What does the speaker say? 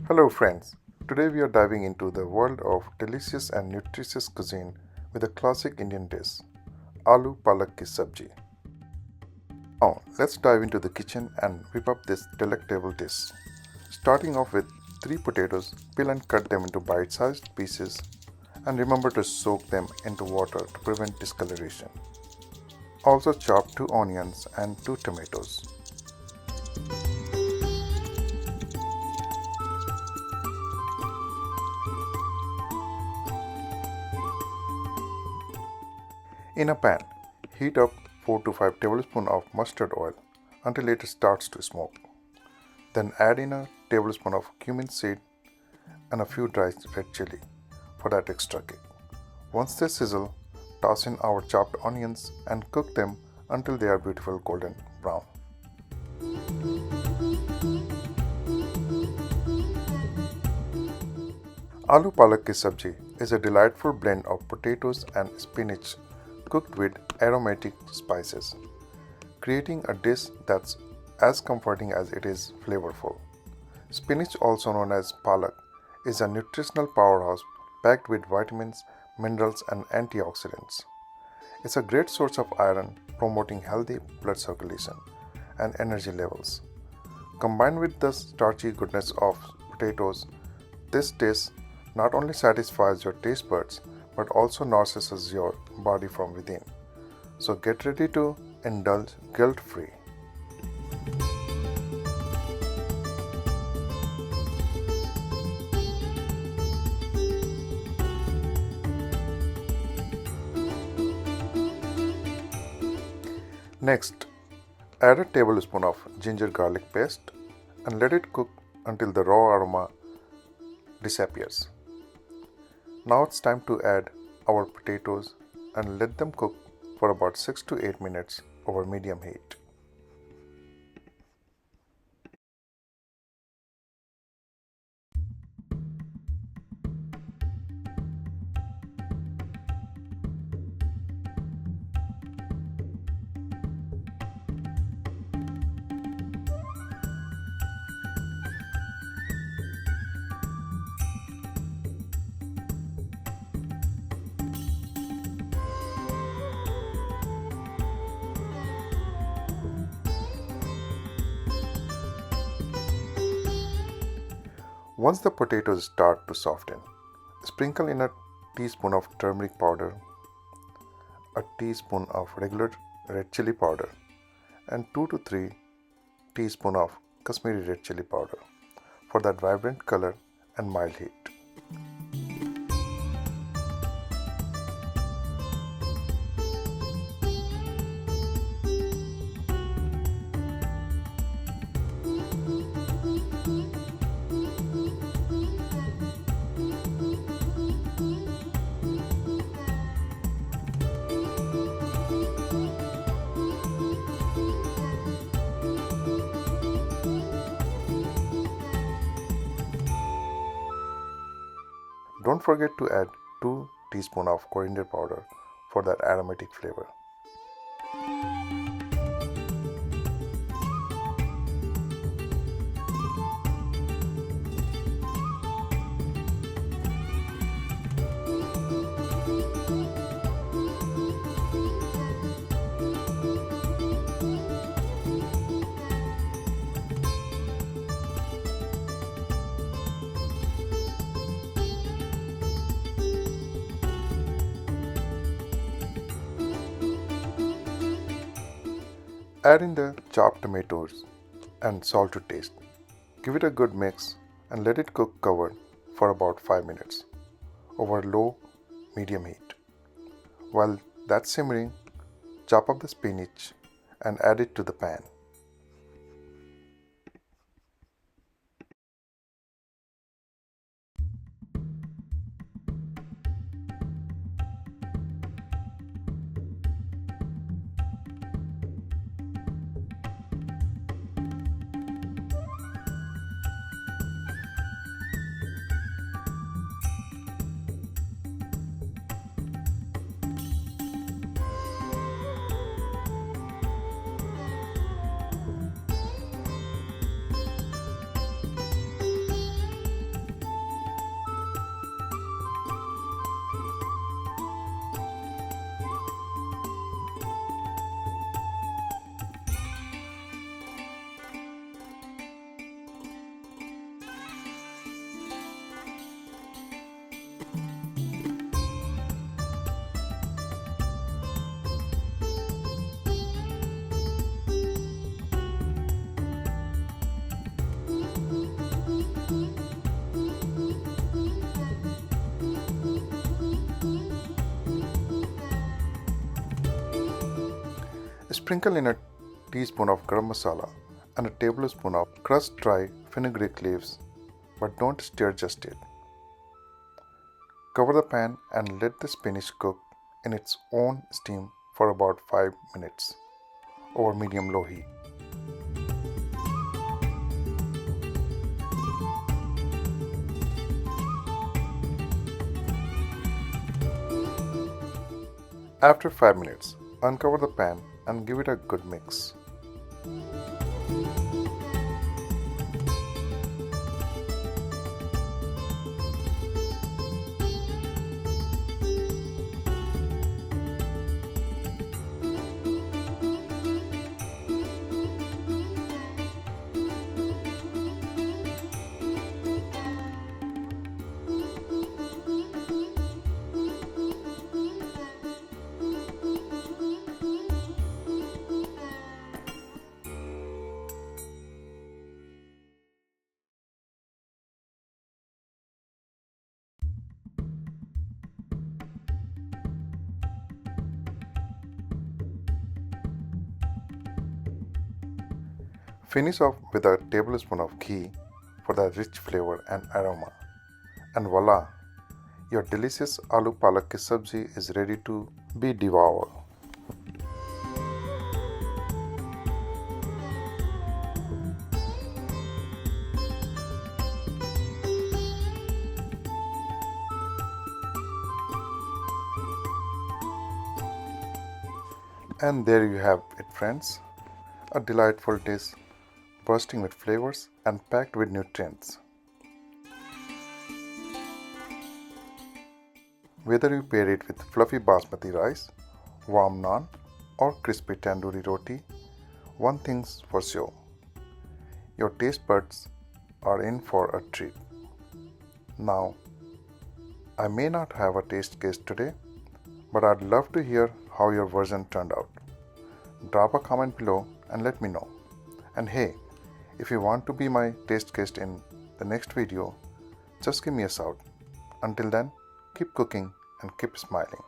Hello, friends. Today we are diving into the world of delicious and nutritious cuisine with a classic Indian dish, Aloo Palak Ki Subzi. Now, let's dive into the kitchen and whip up this delectable dish. Starting off with 3 potatoes, peel and cut them into bite sized pieces, and remember to soak them into water to prevent discoloration. Also, chop 2 onions and 2 tomatoes. In a pan, heat up 4 to 5 tablespoons of mustard oil until it starts to smoke. Then add in a tablespoon of cumin seed and a few dry red chili for that extra kick. Once they sizzle, toss in our chopped onions and cook them until they are beautiful golden brown. Aloo Palak Ki Subzi is a delightful blend of potatoes and spinach cooked with aromatic spices, creating a dish that's as comforting as it is flavorful. Spinach, also known as palak, is a nutritional powerhouse packed with vitamins, minerals, and antioxidants. It's a great source of iron, promoting healthy blood circulation and energy levels. Combined with the starchy goodness of potatoes, this dish not only satisfies your taste buds but also nourishes your body from within. So get ready to indulge guilt-free. Next, add a tablespoon of ginger garlic paste and let it cook until the raw aroma disappears. Now it's time to add our potatoes and let them cook for about 6 to 8 minutes over medium heat. Once the potatoes start to soften, sprinkle in a teaspoon of turmeric powder, a teaspoon of regular red chili powder, and 2 to 3 teaspoons of Kashmiri red chili powder for that vibrant color and mild heat. Don't forget to add 2 teaspoons of coriander powder for that aromatic flavor. Add in the chopped tomatoes and salt to taste. Give it a good mix and let it cook covered for about 5 minutes over low medium heat. While that's simmering, chop up the spinach and add it to the pan. Sprinkle in a teaspoon of garam masala and a tablespoon of crushed dry fenugreek leaves, but don't stir just yet. Cover the pan and let the spinach cook in its own steam for about 5 minutes over medium-low heat. After 5 minutes, uncover the pan and give it a good mix. Finish off with a tablespoon of ghee for the rich flavor and aroma. And voila! Your delicious Aloo Palak Ki Subzi is ready to be devoured. And there you have it, friends. A delightful dish bursting with flavors and packed with nutrients. Whether you pair it with fluffy basmati rice, warm naan, or crispy tandoori roti, one thing's for sure: your taste buds are in for a treat. Now, I may not have a taste case today, but I'd love to hear how your version turned out. Drop a comment below and let me know. And hey, if you want to be my taste guest in the next video, just give me a shout. Until then, keep cooking and keep smiling.